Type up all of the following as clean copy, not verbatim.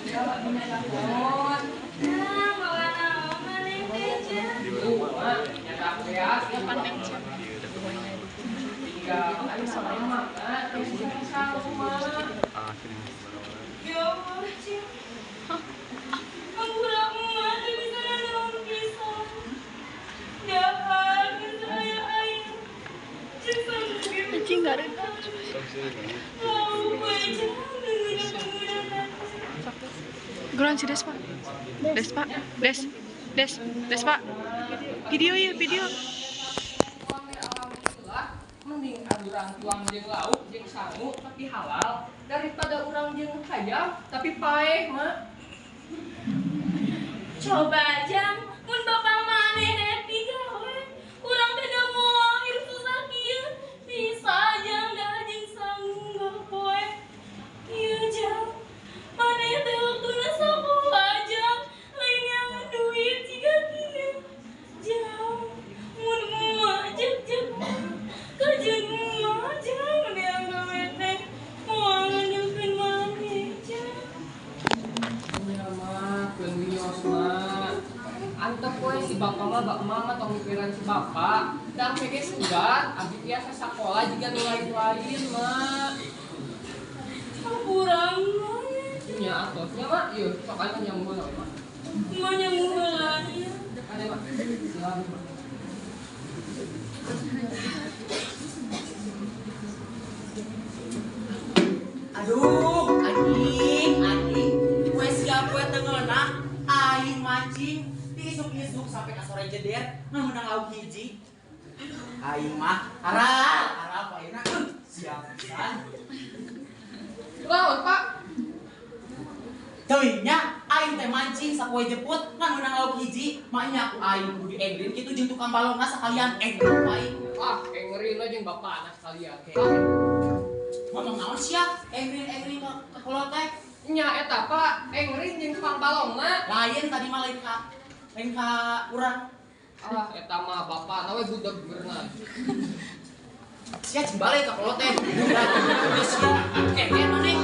Ya, lagi nelpon. Nah, bawa nama nih meja. Mak, nyetak beas. Depan meja. Tiga, makanya sama Mak. Terus yang selalu, Mak. Ya Allah, Cik. Mengurang emak dari sana daun pisang. Dahan, saya ayam. Cesan mungkin. Anjing gak ada. Mau baca, menggunakan. Gulan si Des, Pak. Des, Pak. Des, Pak. Video ya, video. Mending urang tuang jeung lauk jeung sangu tapi halal daripada urang jeung hayam tapi paeh, Mak. Coba aja, mun bapak maneh nepi gawe. Urang teh da moal hirup susah kieu. Bisa aja dah jeung sanggup poe. Ieu jang. Maneh teh waktuna sapoe aja. Lain yang duit jiga kieu. Jang. Mun moal jek kajian moal jang yang gawe teh. Moal ngandelkeun maneh jang. Ya, Mak, keun wios, Mak. Antep poe si bapak mah bak mama tong mikiran si bapak. Dan PG segan, abdi biasa sakola juga nu lain-lain, Mak. Kurang maneh. Nya atosnya, Mak. Ieu, sok aya nyambung we, Mak. Mau nyambulan ya. Ade, Mak. Silakan, Mak. Aduh, anjing, kue siap kue tengeuna, aing mancing, diisuk-isuk sampai ka sore jeder, menang lauk hiji. Aing mah, harap ayeuna siap pisan. Lawan, Pak. Teuing nya, aing teh mancing sapoe jeput, ngan menang lauk hiji, maknya aku aing kudu diengrin kitu jeung tukang balongna sakalian engrin aing. Ah, engrin aja jeung bapakna sekalian. Ngomong naon sia? Engrin ka kolotek. Nya eta, Pak. Engrin jeung tukang balongna. Lain tadi mah lain ka urang. Ah, eta mah bapakna we budak beurna. Sia jeung balik ka kolotek. Terus keke maneh.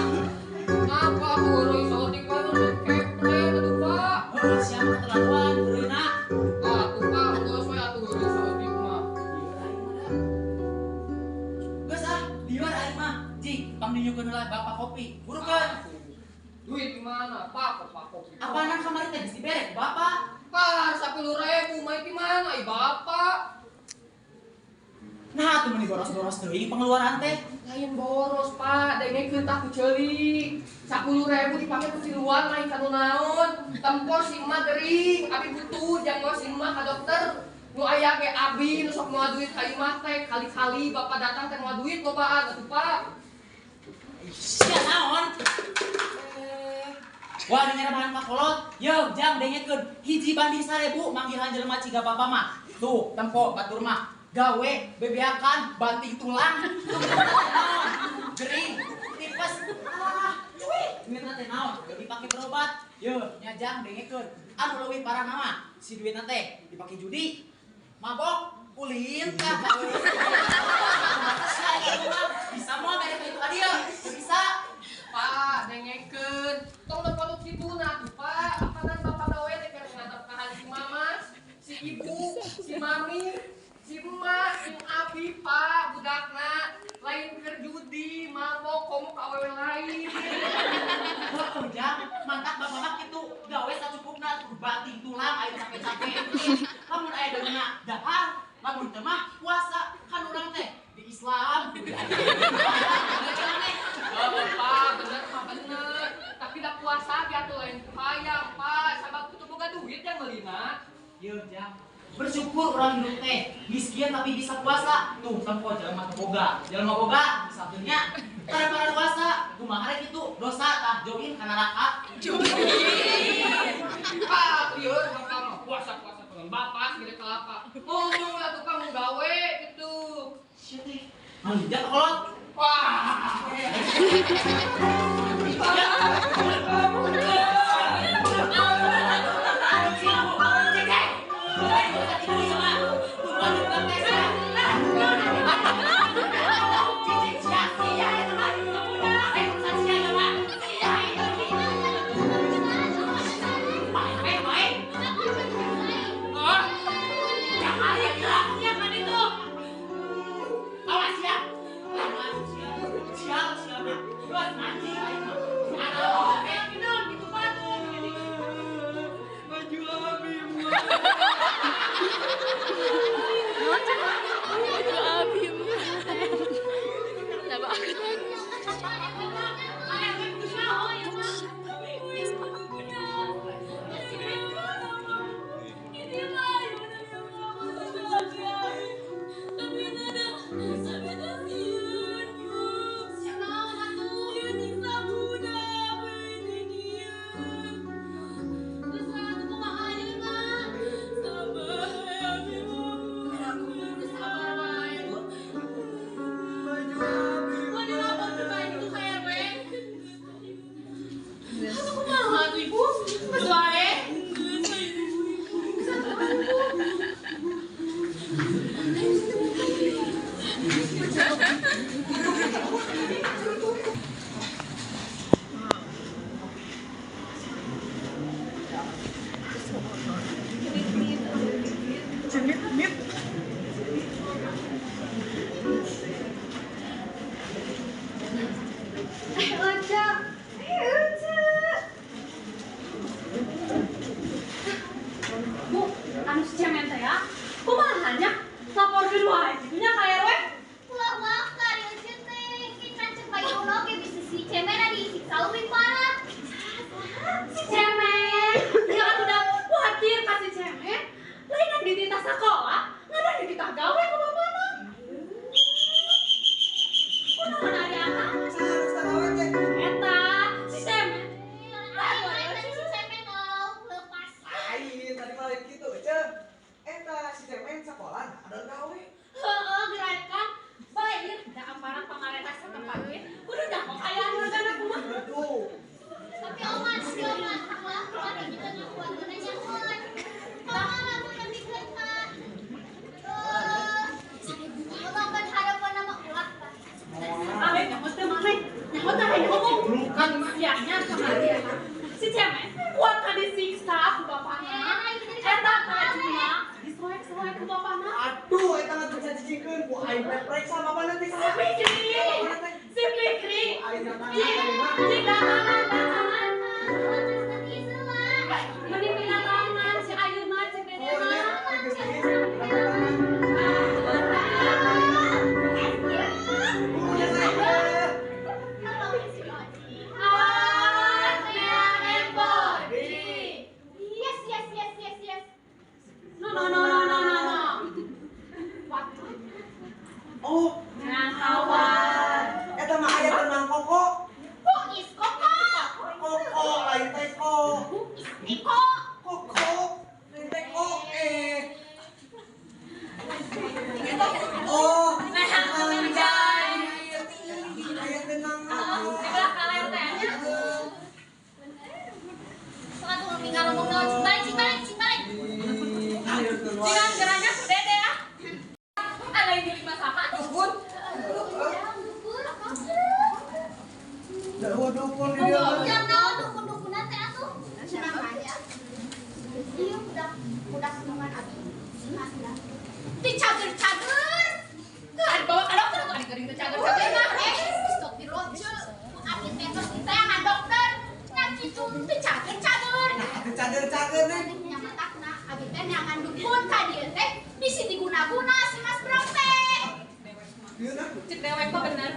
Ngapa aku baru isotik kan kepre atuh, Pak. Oh, sia mah keterlaluan beurna. Ah, tuh Pak, geus we atuh baru isotik mah. Geus lieur aing mah. Ji, pang dinyukeun heula bapak kopi. Burukeun. Duit di mana, Pak? Pak kopi. Apaanan kamari teh geus dibere ku bapak? Pak, 10.000 mah di mana, i Bapak? Nah, tuh meni boros-boros teuing pengeluaran teh. Lain boros, Pak. Dengekeun tah ku ceuli. 10.000 dipake ku si luar lain kanu naon. Tempor si emak gering, abi butuh jang si emak ka dokter. Nu aya ge abi nu sok moal duit ka imah teh, kali-kali Bapak datang teh moal duit lobaan atuh, Pak. Sia naon? Wah, denger bahan pakolot. Yo, jang dengekeun. Hiji banding 1000 manggilan jelema ciga bapak mah. Tuh, tempo batur mah. Gawe bebeakan banting tulang. Gering, tipes. Cuy, duitna teh naon? Gak dipake berobat. Yo, nya jang dengekeun. Anu leuwih parah nama, si duitna teh dipake judi. Mabok, ulin kah? Bisa mau mere ka itu ka dieu? Bisa. Pak, dengekeun. Tong nepaluk si Buna tuh, Pak. Apaanan Bapak gawe teh keur ngadep ka si Mama, si Ibu, si Mami, si Emak, si Abi, Pak, budakna. Lain keur judi, mabok, komo ka awewe lain. Wah, jang, mantap bapak mah kitu gawe sacukupna kudu banting tulang aya capek-capek. Lamun aya deuna dahar, lamun teu mah puasa kan urang teh di Islam kudu aya. Oh, Pak, bener, Pak, bener. Tapi dah puasa dia tuh lain hayang, Pak. Sabab kudu boga duit yang melina. Ieu jang. Bersyukur orang hidup teh miskin tapi bisa puasa. Tuh, tempo jelema teu boga. Jelema boga bisa nya. Para puasa, kumaha rek kitu dosa tah join ka neraka. Pak, lieur Bapak mah puasa-puasa teman Bapak segede kelapa. Ngomong lah tukang mau gawe gitu. Sia teh. Mangija kolot. Wah. Itu Abi. Coba. Bu, anu si cemen teh ya? Kumahanya? Lapor dulu aja, punya ka RW? Wah, kari ujung teh, kita coba biologi bisnis si cemen ada disiksa lebih parah. Si cemen, dia kan udah khawatir ka si cemen. Lain yang dititah sekolah, nggak ada dititah gawe ke mana? Kunaon ari anak? Eta, si cemen. Lain tadi si cemen mau lepas. Heeh, gerakan. Baik, da amparan pamarentah setempat ge. Udah dah kok aya wargana kumaha. Tapi oman sih oman, lah keluarga kita nggak keluarga nyaman. Mama lagu yang digerak. Kalau berharapan nama ulah pak. Ale nyamot teh mana? Nyamot teh hayang ngomong. Bukan maksudnya sama dia. Si cemen kuat ka disiksa ku bapana. Eta ka cuma disoek-soek ku bapana. Aduh, eta mah bisa cicikeun ku aing periksa apa nanti Si Fikri. Si Fikri. Jika tangan. Mending pindah tangan si Ayeuna cek dede mah. Oh, Jangan khawatir. eta mah aya tenang koko. Bugis koko. Koko lain teh ko. Iko. Koko lain teh ko Oh, anjay. Aya tenang. Di belakang layar teh. Soalnya tuh tinggal ngomong naon balik. Ayo tenang. Jangan geranya ku dede ya. Ada yang jadi masakan. Dukun. Dukun di dia. Jangan dukun-dukunan teh atuh. Senang aja. Iya udah semangat abi. Dicager-cager. Kan bawa ke dokter tuh gering ke cager-cager mah. Stop di rojo. Abi teh terus kita yang dokter. Nanti tuh dicager-cager. Cager-cager nih. Nyamatakna abi teh nyangan dukun ka dieu teh bisi diguna-guna si Mas Bro teh. Cek dewek mah benar.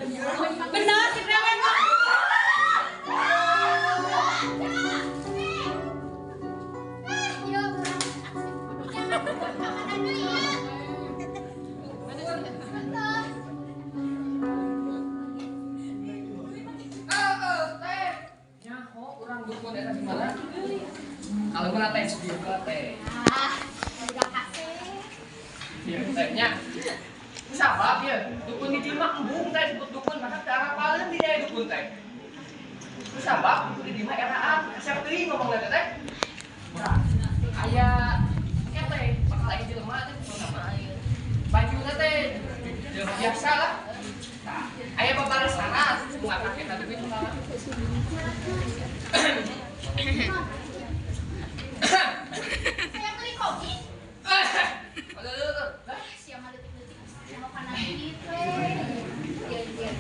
Benar cek dewek mah. Yo, jangan dulu ya. Teh. Nyaho urang dukun eta di mana? Kalau mana teh studio teh. Udah kasih. Iya, tehnya. Sabab ya, dukun di Dimak embung teh disebut dukun, maka cara paling tidak dukun teh. Sabab di Dimak eraan, siapa teuing ngomong teh teh? Nah, aya kete, bakal lagi jelema teh nama ayeuna. Bajuna teh biasa lah. Nah, aya babaraha syarat, ngapake tadi duit salah. Saya beli kopi. Aduh, Siapa detik-detik sama kanan gitu. Iya.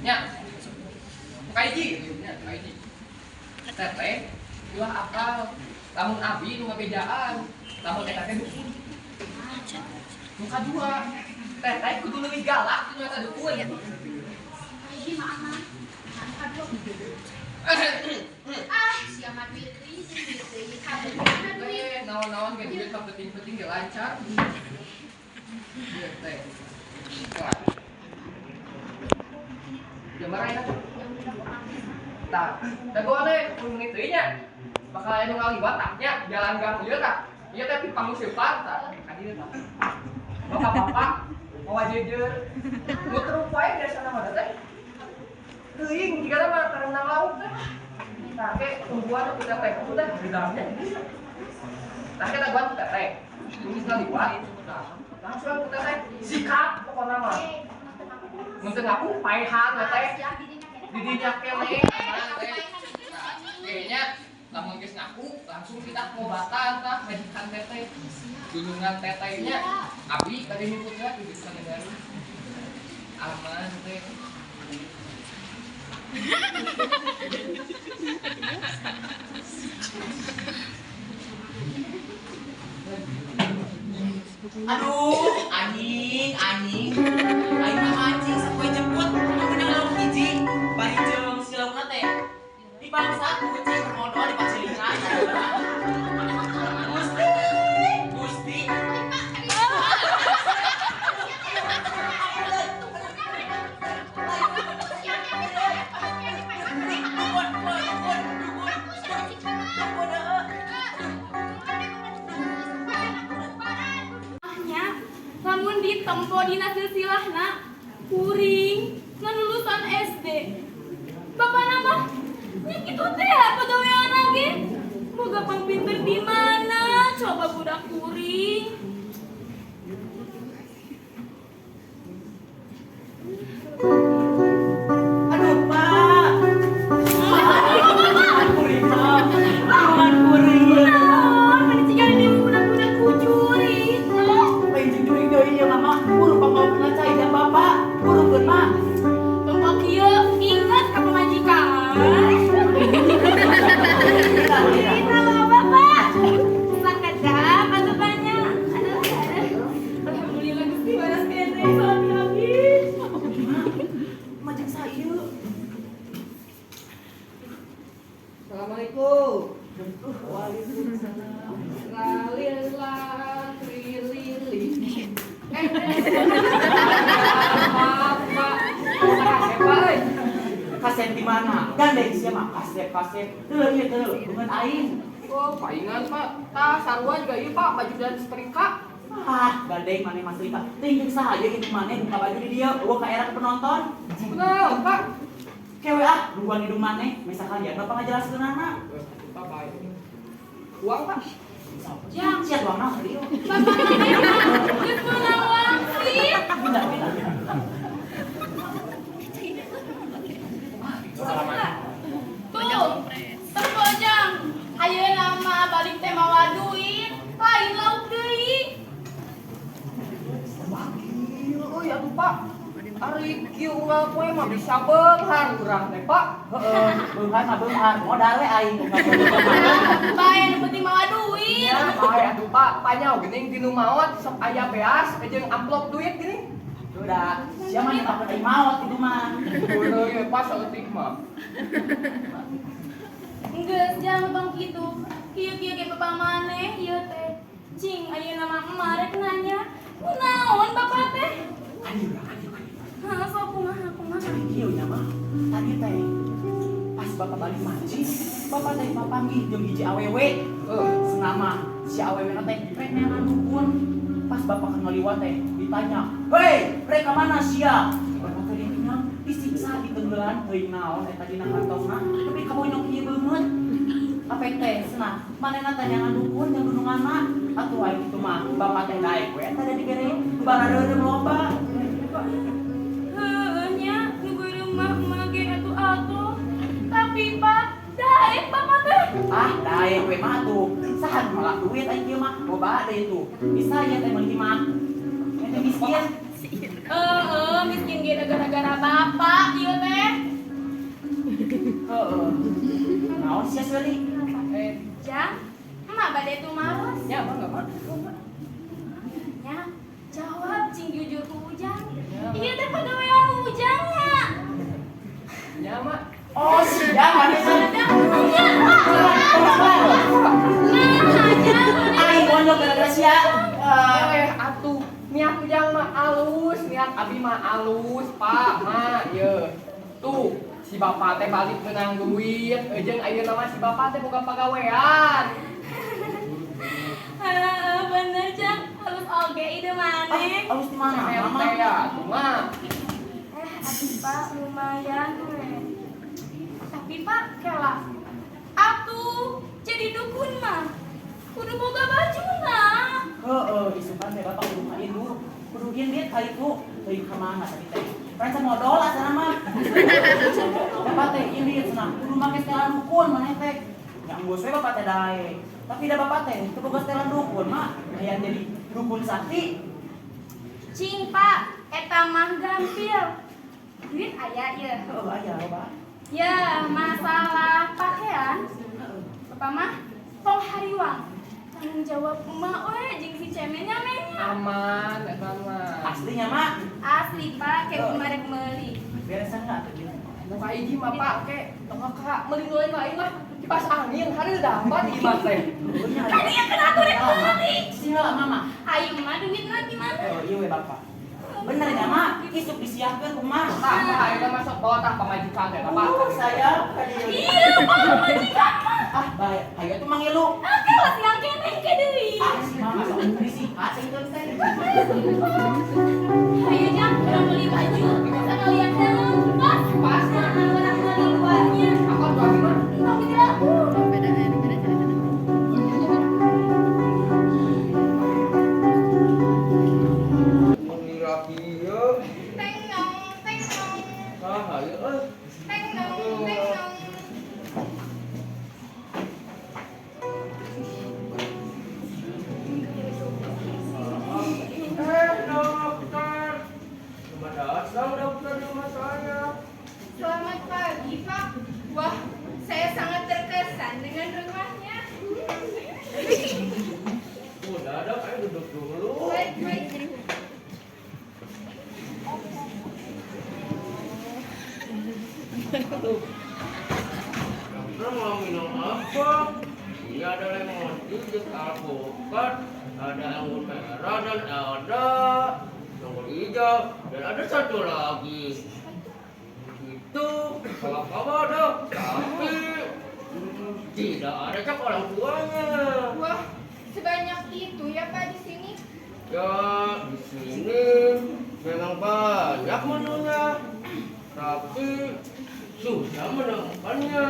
nya. Bukai paiji, paiji. Teteh, ulah akal. Lamun abi nu ngabejaan, lamun eta teh dukun. Nu kadua, teteh kudu leuwih galak nu eta dukun. Ini mah aduh. Siapa duit ini kabel. Naon-naon ge duit mah penting-penting ge lancar. Ieu teh. Jemara ya. Tah, da gua teh menit deui nya. Bakal anu ngaliwat taknya jalan gang ieu tah. Ieu teh pipang musipan tah. Ka dieu tah. Bapak-bapak mau jejer. Muter poe biasa mah teh. Teuing jigana mah karenang lauk teh. Tah ke tungguan kita teh ku teh di dalamnya. Tah kita gua teh. Tulis ngaliwat. Langsung kita teh sikat pokona mah. Mun teu ngaku paehan teh. Didinya kene kayaknya lamun geus ngaku langsung kita pengobatan tah majikan teteh gunungan tetehnya abi tadi nyebutnya di desa negara aman teh. Aduh, anjing. Aing mah mancing sapoe jemput, menang lauk hiji. Bari jeung si laukna teh. Di bangsa kucing bermodal di pacilingan. Gusti. Lamun ditempo dina silsilahna kuring ngan lulusan SD. Bapak nama nya kitu teh pagawean ge. Boga pangpinter di mana? Coba budak kuring. Aduh, Pak. Kuring, Pak. Lawan kuring. Naon mani cigan di budak-budak kucuring. Lain jeung kuring deui ieu mah buru panggawean cai dan Bapak. Burukeun mah. Tempo kieu ingat ka pamajikan. Halo Bapak. Sakedap atuh banyak. Alhamdulillah Gusti waras kene salat habis. Majeng saeu. Assalamualaikum. Waalaikumsalam. Lalila trilili. Kasep di mana? Gandeng sia mah kasep. Teu ieu teu bungan aing. Oh, paingan Pak. Tah sarua juga ieu Pak, baju dan setrika. Ah, gandeng maneh mas Rita. Tinggi saha ieu itu maneh buka baju di dieu, eueuh ka era ke penonton. Bener, Pak. Kewe ah, nungguan hidung maneh, misalkan ya Bapak ngajelaskeun anak. Pak baik. Uang Pak. Yang sia doang nah dieu. Bapak geus meunang wangsih. Tuh, terbojang. Ayeuna mah balik teh mawa duit, lain lauk deui. Oh ya tuh Pak. Ari kieu unggal poe mah bisa beunghar urang teh Pak. Heeh, beunghar mah beunghar, modal we aing. Bae nu penting mawa duit. Ya, bae atuh Pak. Panyau geuning dinu maot sok aya beas jeung amplop duit geuning. Udah, sia mah nyetakeun aing maot itu mah. Bener ye Pak saeutik mah. Geus jangan bang kitu. Kieu ge bapak maneh ieu teh. Cing ayeuna mah emarek nanya, "Kunaon Bapak teh?" Aduh, Hah, sok kumaha? kieu nya mah. Tadi teh pas Bapak balik mancing, Bapak teh papanggih jeung hiji awewe. Senama si awewe na teh rek neangan dukun. Pas Bapak ngaliwat teh ditanya, "Hei, rek ka mana sia?" Bapak teh ditinggal disiksa di tenggelan teuing naon eta dina kantongna. Tapi kamu nyok ieu beungeut. Apek teh cenah, manehna teh neangan dukun jeung gununganna. Atuh aing kitu mah Bapak teh daek we eta di bere barareureuh loba. Heueuh nya, nu beureum mah ge atuh. Tapi Pak, daek Bapak teh. Ah, daek we mah tuh. Sahan malah duit aing kieu mah loba deui tuh. Bisa ya teh meuli mah. Ente miskin. Miskin ge gara-gara Bapak ieu teh. sih Seli? Jang, emak bade tuh maros. Ya, Mak, enggak, Mak. Ya, jawab cing jujur ku Ujang. Iya teh pegawaian Ujang ya. Ya, Mak. Oh, siang mana sih? Aing mondok gara-gara sia. Atuh. Niat Ujang mah alus, niat Abi mah alus, Pak, Mak, ye. Tuh, si Bapak teh balik menang duit, jeung ayeuna mah si Bapak teh boga pagawean. Bener Jang, halus oge ide maneh. Halus di mana? Mama. Teh ya, tuh mah. Aduh Pak, lumayan we. Tapi Pak, kela. Atuh, jadi dukun mah. Kudu boga bajuna. Heeh, isukan teh Bapak kudu main lu. Kudu gin dia ka itu, teuing ka mana tadi teh. Ranca modal asana mah. Bapak teh ieu dia cenah, kudu make setelan dukun maneh teh. Yang bos we Bapak teh dae. Tapi da Bapak teh teu boga setelan dukun mah, aya jadi dukun sakti. Cing Pak, eta mah gampil. Duit aya ye. Heeh, aya loba. Ya, masalah pakaian. Bapak mah tong hariwang. Tanggung jawab emak we jeung si cemennya menya. Aman, eta mah. Aslinya mah Asli Pak, kayak kemarin meuli. beresan enggak tuh gini. Nu ka hiji mah Pak, ke tengah ka meuli lain mah kipas angin hareuda dapat di imah teh. Tadi yang kena aku rek meuli. Singgal mama. Ayo mah duitna gimana? Oh, iya we Bapak. Bener ya mak, isuk disiapkan rumah. Tah, Pak, ayeuna mah sok bawa tah pamajikan teh Bapak. Saya Iya, Pak, majikan mah. ah baik, ayo tuh manggil lu. Oke, lah yang kene ke deui. Ah si mama sok berisi, acing tuh teh. Ayo Jang, orang beli baju, kita ngeliat helm. Pas, Pas, nah, orang beli luarnya. Aku tuh Abi mah. Entah gitu aku. Muni rapi ya, Teng nong, saha ya euy. teng nong. Dokter. Selamat datang dokter di rumah saya. Selamat pagi, Pak. Wah, saya sangat terkesan dengan rumahnya. Udah dok, ayo duduk dulu. Baik, baik. Dokter mau minum apa? Ini ada lemon tea, alpukat, ada anggur merah dan ada anggur hijau dan ada satu lagi. Itu kalau kamu dok, tapi tidak ada cap orang tuanya. Wah, sebanyak itu ya, Pak, di sini. Ya, di sini memang banyak menunya, tapi susah menemukannya.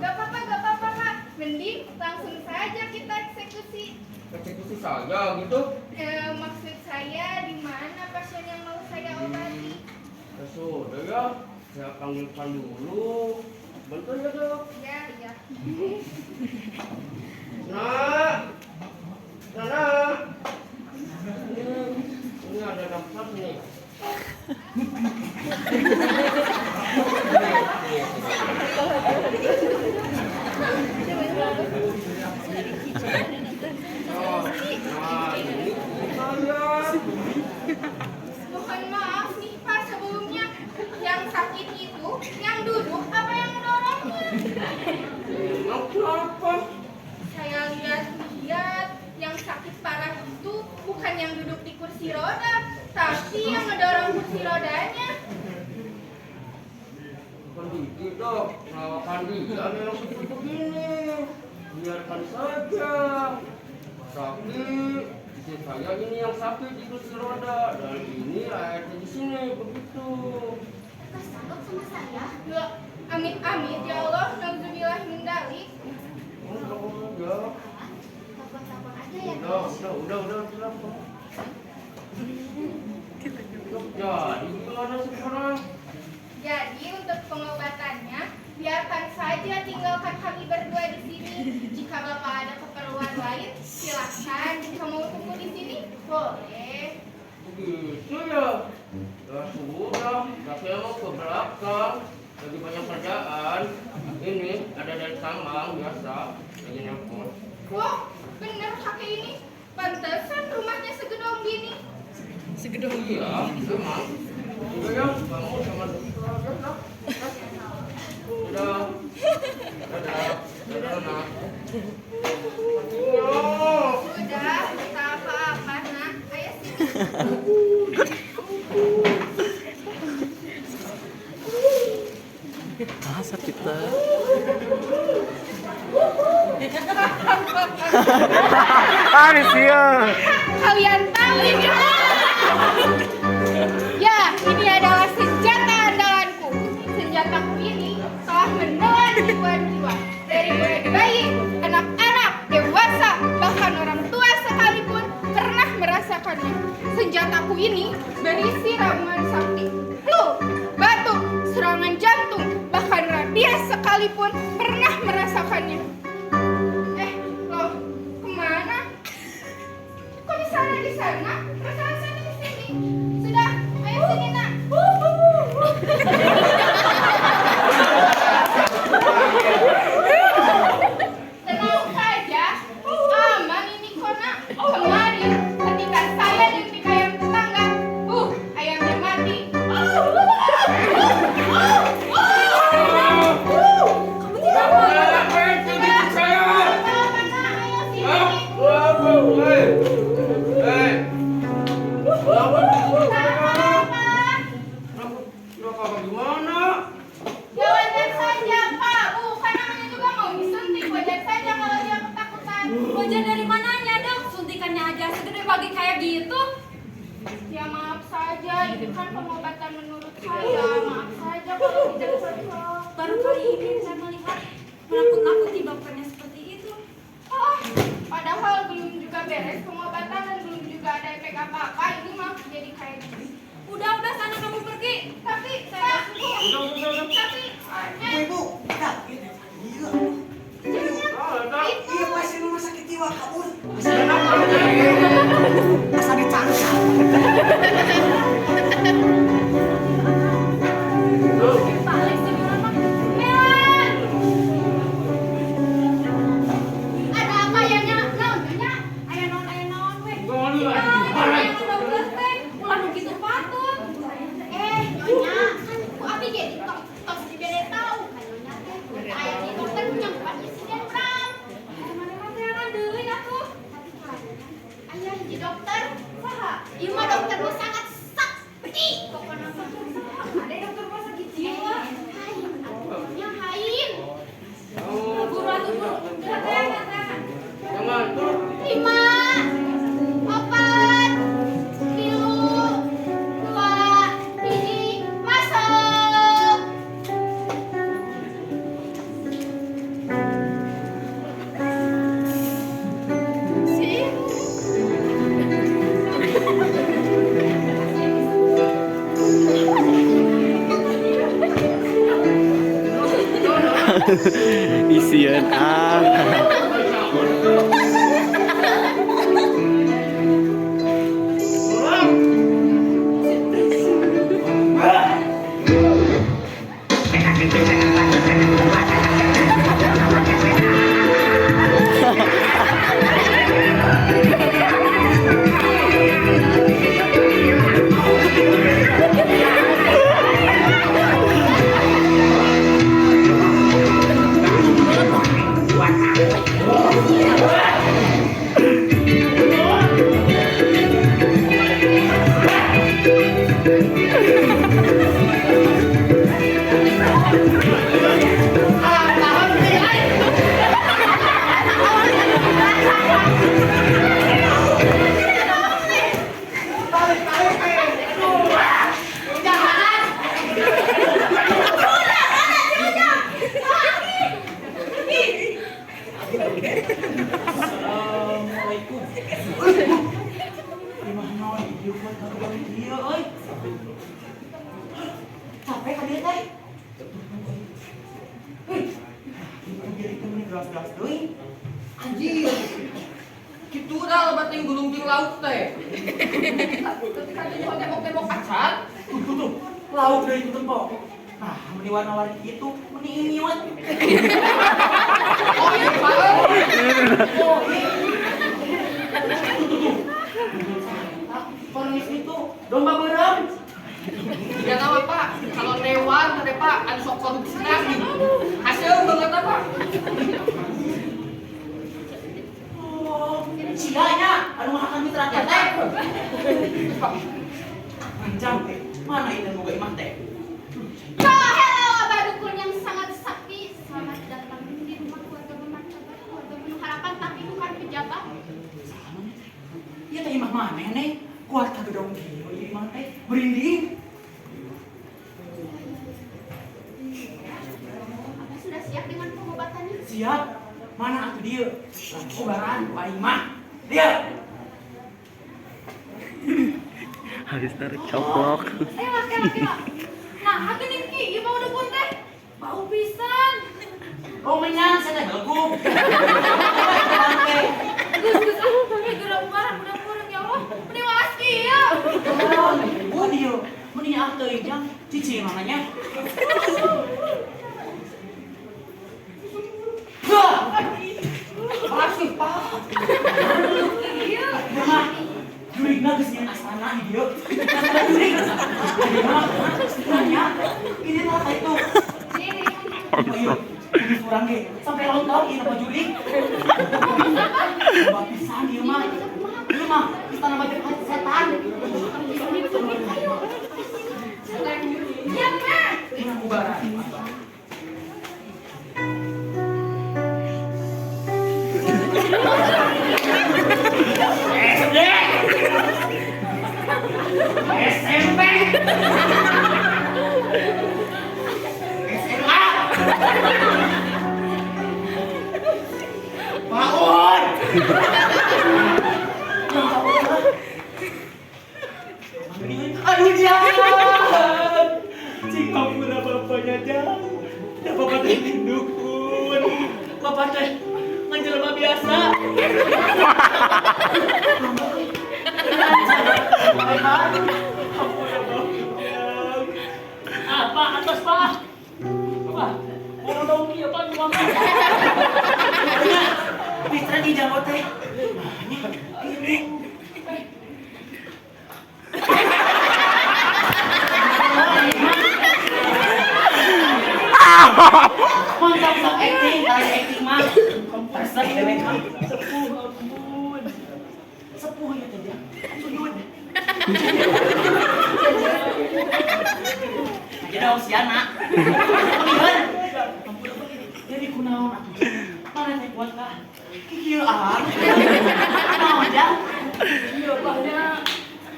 Gak apa-apa, Pak. Mending langsung saja kita eksekusi. Eksekusi saja gitu. Maksud saya di mana pasien yang mau saya obati? Ya sudah ya, saya panggilkan dulu. Bentar ya dok. Ya, ya. Nah, nah. Ini ada dokter nih. Nah, ini saya. Mohon maaf nih, Pak, sebelumnya. Yang sakit itu, yang duduk apa yang mendorongnya? Emang kenapa? Saya lihat yang sakit parah itu bukan yang duduk di kursi roda, tapi yang ngedorong kursi rodanya. Pendidik dok, lawakan dia memang seperti begini. Biarkan saja. Tapi istri saya ini yang sakit di kursi roda dan ini airnya di sini begitu. Kesambet sama saya? Loh, amit-amit ya Allah, nauzubillah min dzalik. Ya. Telepon-telepon aja ya. Udah. Jadi gimana sekarang? Jadi untuk pengobatannya, biarkan saja tinggalkan kami berdua di sini. Jika Bapak ada keperluan lain, silakan. Jika mau tunggu di sini, boleh. Begitu ya. Ya sudah, tapi emang ke belakang. lagi banyak kerjaan. Ini ada dari Sambang biasa lagi nelpon. Wah, bener kakek ini. Pantesan rumahnya segedong gini. Iya, memang. Udah ya, kamu sama Dadah. Dadah, nak. Udah, tak apa-apa, nak. Ayo sini. Masa kita? Arisya. Kalian tahu ya? Ya, ini adalah senjata andalanku. Senjataku ini telah menelan ribuan jiwa. Dari mulai bayi, anak-anak, dewasa, bahkan orang tua sekalipun pernah merasakannya. Senjataku ini berisi ramuan sakti, flu, batuk, serangan jantung, bahkan rabies sekalipun pernah merasakannya. Loh, kemana? Kok di sana di sana? Perasaan saya di sini. Sudah, ayo sini nak. Tenang saja, aman ini kok nak. Kemarin ketika saya nyuntik ayam tetangga, ayamnya mati. Ya wajar saja Pak, kan namanya juga mau disuntik, wajar saja kalau dia ketakutan. Wajar dari mananya dong? Suntikannya aja segede bagi kayak gitu. Ya maaf saja, itu kan pengobatan menurut saya. Maaf saja kalau tidak cocok. Baru kali ini saya melihat menakut-nakuti bapaknya seperti itu. Padahal belum juga beres pengobatan dan belum juga ada efek apa-apa. Ini maaf jadi kayak gini. Udah sana kamu pergi. Tapi Pak, tapi Ibu, enggak, gitu. Iya. Iya, pasien rumah sakit jiwa kabur. Asal dicangkang. Balik sini mama. ada apa ya Nyak? Nyak? Ayah non weh. Ayah non teh. Ulah nu kitu patut. Nyonya, kan Bu Abi jadi tos dibere tahu kan Nyonya teh. Ayah di dokter punya bukan insiden Bram. Mana teh aran deui atuh. Ayah di dokter, saha? Ieu mah dokter mah sangat sakti. Pokona mah. Ada dokter rumah sakit jiwa. Hain, atunya hain. Buru atuh buru. Teh. Jangan tuh. 5, 4, 3, 2, 1, masuk. Isian Assalamualaikum. Gimana ieu buat kabar ieu euy? Capek ka dieu teh? Heuh. Ibu jadi temen gelas-gelas deui. Anjir. Kitu dah loba ting gulung ting lauk teh. Ketika dia tembok-tembok acan, Tuh. Lauk deui itu tembok. Nah, meni warna-warni gitu, meni inyut. Oh iya Pak. Oh, iya. Kornis itu domba berem. Ya nama Pak, kalau lewat ada Pak, ada sok korupsi lagi. Hasil banget Pak. Oh, cilanya, anu makan mitra teh. Panjang teh, mana itu boga imah teh? Hello, Abah Dukun yang sangat sakti. Selamat datang di rumah keluarga bermartabat, keluarga penuh harapan tapi bukan pejabat. Iya teh imah mana nih? Kuat kagak dong kieu ieu imah teh berinding. Abah sudah siap dengan pengobatannya? Siap. Mana atuh dieu? Kobaran ku aing mah. Dia. Habis tarik coplok. Laki-laki. Nah, hati nih Ki, ieu mau dukun teh. Bau pisan. Oh menyan saya teh belgum. Gus, ah, gerak barang budak-budak ya Allah. Mending waras Ki ya. Oh dia. Mending ah teuing jang cicing namanya. Makasih Pak. Iya mah. Jurigna geus nyeun astana di dieu. Jurig. Jadi mah nanya. Ini mah itu. Ayo. Ini kurang ge. Sampai laut tahu ieu mah jurig. Coba pisan ieu mah. Ieu mah istana Majapahit setan. Ya, Mak. Ini kubaran. SMP SMA bangun aduh jangan jika pula bapaknya jangan dan bapak teh dukun bapak teh ngejelma biasa Apa atas Pak? Apa? Mau dong kia Pak cuma Mitra di jago teh. Mantap sok acting, kalau acting mah. Resep dewe mah. Sepuh ya teh dia. Suyud. Jadi usiana. Lihat. Jadi kunaon atuh. Mana teh buat ka? Kieu ah. Naon ja? Iya Paknya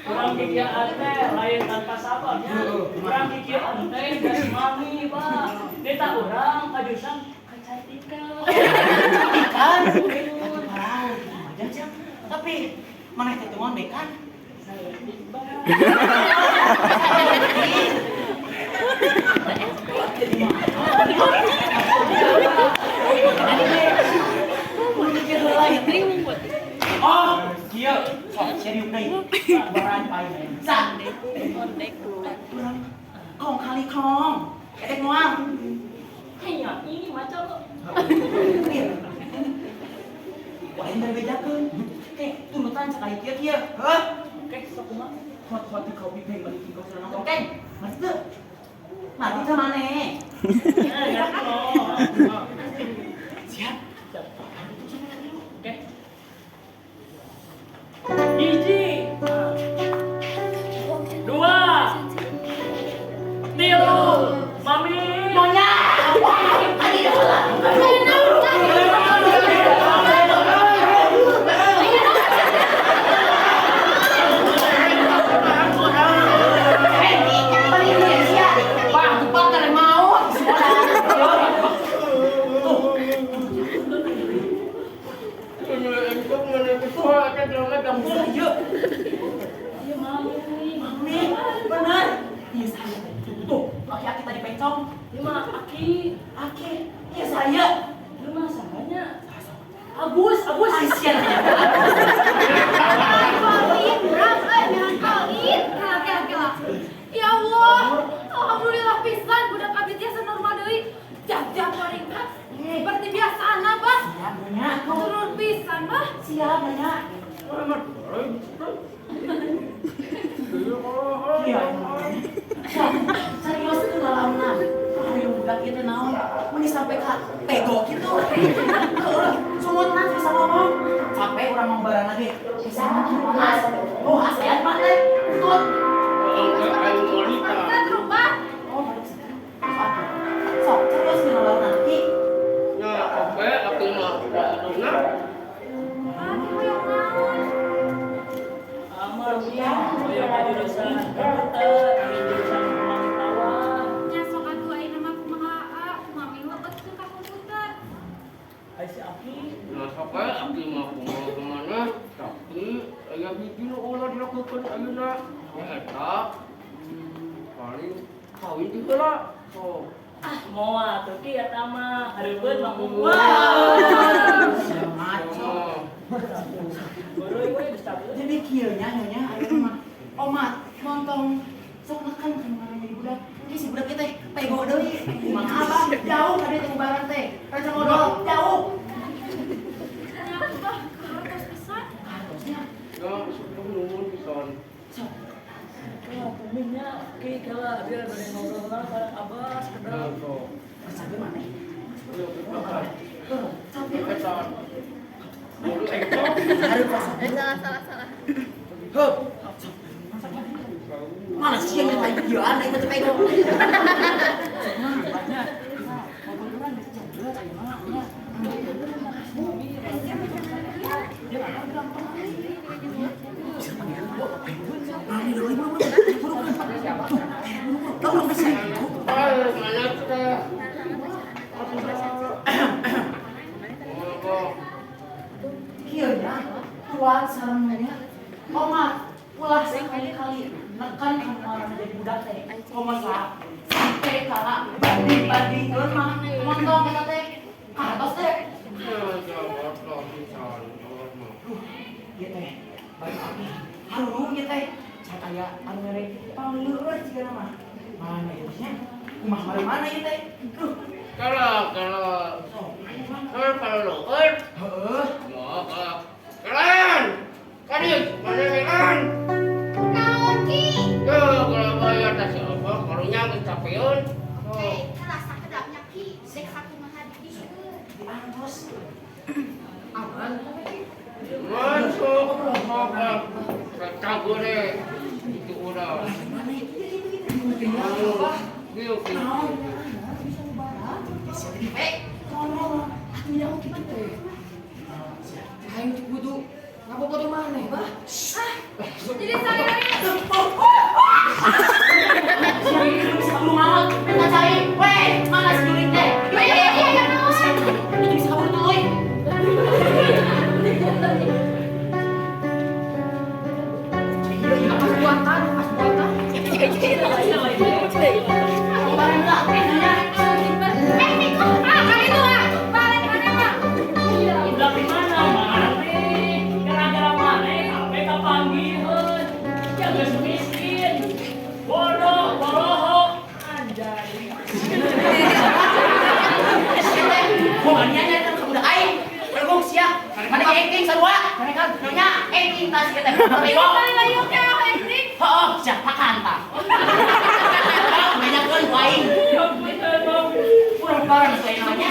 orang kikiaan teh lain tanpa sababnya. Orang kikiaan teh gas mami Pak. Kita orang kajusan kecantikan. Ikan. Wow, aja Jang. Tapi mana teh teu mekan? Saya Iqbal. Oh, kieu sok serius deui. Baran pae. Sa. Urang kong kali kong. Edek moal. Hanya ini macam lo. Wah, yang bedakeun. Tunutan sekali kieu. Heuh. Oke, sok kumaha? Hot-hot di kopi peng balik kau sana oke. Mati tuh. Mati tuh mana? Siap. Oke. Hiji. Dua. Tilu. Mami. Nyonya. Tadi dulu. Iya, Mami, benar. Iya saya. Tuh, laki-laki tadi pencong. Ini mah Aki. Iya saya. Lu mah sanganya. Agus. Aisyah. Colin, Bram, jangan Colin. Laki-laki lah. Ya Allah, alhamdulillah pisan budak sampai ke pego gitu. Orang sumut nanti bisa ngomong. Capek orang mau barang lagi. Bisa mas. Oh ASEAN mah teh. Betul. Ayo wanita. Oh sok terus nolong nanti. Ya, oke, aku mah aduna. Amar ya, koyo ka jurusan komputer, di jurusan pemantauan. Ai si Aki, Nah, sampai aku mah kumaha kemana? Tapi aya hiji nu ulah dilakukeun ayeuna. Ya eta paling kawin di heula. So, moal atuh ki eta mah hareupeun mah Wow. Maco. Beureui we geus cabut. Jadi kieu nya nyonya ayeuna mah. Omat montong sok makan kan ngaranna budak. Ini si budak teh pego deui. Kumaha abah jauh ka dieu teh barang teh. Raja modal jauh. ya sudah nuhun pisan. Ya, pemingnya ki kala dia bade ngobrol bareng Abah sekedar. Nah, so, Sampai mana? ayo kita kan. Sampai Eta. Mulu ekto. harus pas. Salah. Hup. Mana sih yang nyetain videoan aing teh pego. Tolong bisa. Ayo, mana kita? Monggo. Kieu nya tuan sarengna Omat ulah sekali-kali nekan kemarin jadi budak teh. Omat sampai kala banding-bandingkeun mah montong eta teh. Kartos teh. Ya, jawab lah pisan. Jawab mah. Ieu teh baru abi. Halu ieu teh. Cai aya anu mere pangleureut cigana mah. Mana ieu nya? Kumaha mana ieu teh? Kalau leueur. Heueuh. Ya, kalian. Kalian, mana kalian? Naon ki? Ya, kalau bayar tas apa? Karunya kecapean. Hei, rasa kedapnya ki. Dek satu mah dibisikeun. Diangkos. Aman. Masuk. Apa? Kecabur deh. Itu udah. Mana ieu? Yuk, yuk. Bisa jadi baik. Ngomong, aku tidak mau gitu teh. Aing kudu ngaboga di mana, Bah? Jadi saya Sebelum malam, minta cari. Weh, mana si Juling teh? ya naon? Itu bisa kabur dulu. Pas buatan. Kemarin lah, kayaknya. Kali itu balik mana mah? Udah di mana? Mati. Gara-gara mana? Sampai kapanggiheun. Ya geus miskin. Bodoh, boroho. Anjay. Gua niatnya kan kamu udah aing. Bergong siap. Mana acting sarua? Mana kan nyonya acting tas kita. Bego. Layu ke acting. Heeh, siap makan ta. Banyak kan aing. Kurang barang saya namanya.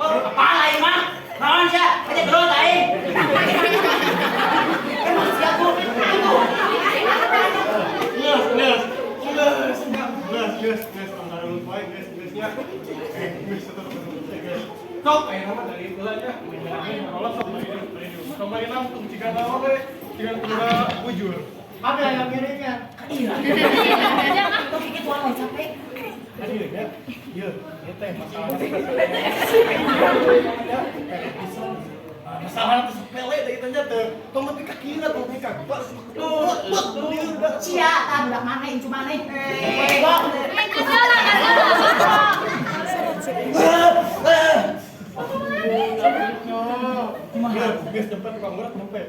Kepala aing mah. Naon sia? Aja gelut aing. Emang siap Geus, anggar lu poe geusnya. Geus geus. Sok aya nama dari bulannya. Main rolos sok main. Kemarin langsung jika naon we, jika kuda bujur. Ada yang ngiringnya. Jangan kok dikit wae capek. Hadirnya. Ieu, ieu teh masalah. Masalah itu sepele deh itu nya teh. Tong teh kakina tong teh kabar. Cia, tah budak mana yang cuma nih. Geus dempet tukang berat nyampe.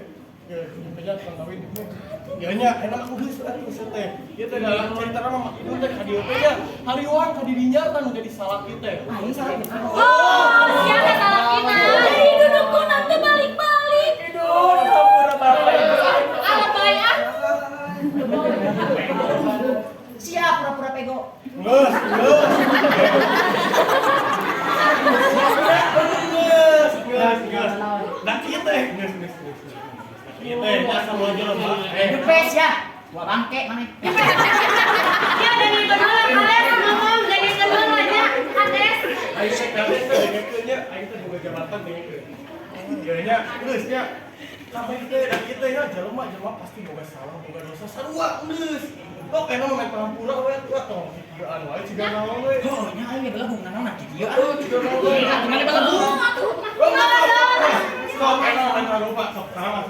Nyampe tukang kawin. Ya nya enak aku geus atuh teh. Ieu teh dalam cerita mah makin teh ka dieu teh nya hariwang ka dirinya kan jadi salah kita. Aing salah kita. Oh, siapa salah kita? Dudukku nanti balik-balik. Ala bayar. Siap pura-pura pego. Geus. Dah kieu teh. Geus. Kieu teh asal aja mah. Depes ya. Gua bangke mana? Ya dari benar kalian ngomong dari benar aja. Ades. Aing teh kalian teh dengekeun nya, aing teh boga jabatan dengekeun. Ya nya geus nya. Sampai teh da kieu teh nya jelema pasti boga salah, boga dosa sarua geus. Kok kena main pura we atuh tong kieuan wae ciga naon we. Oh, nya aing bela bung naon di dieu. Aduh, ciga naon we. Gimana bela bung? Stop, enak lupa. Sok, salah.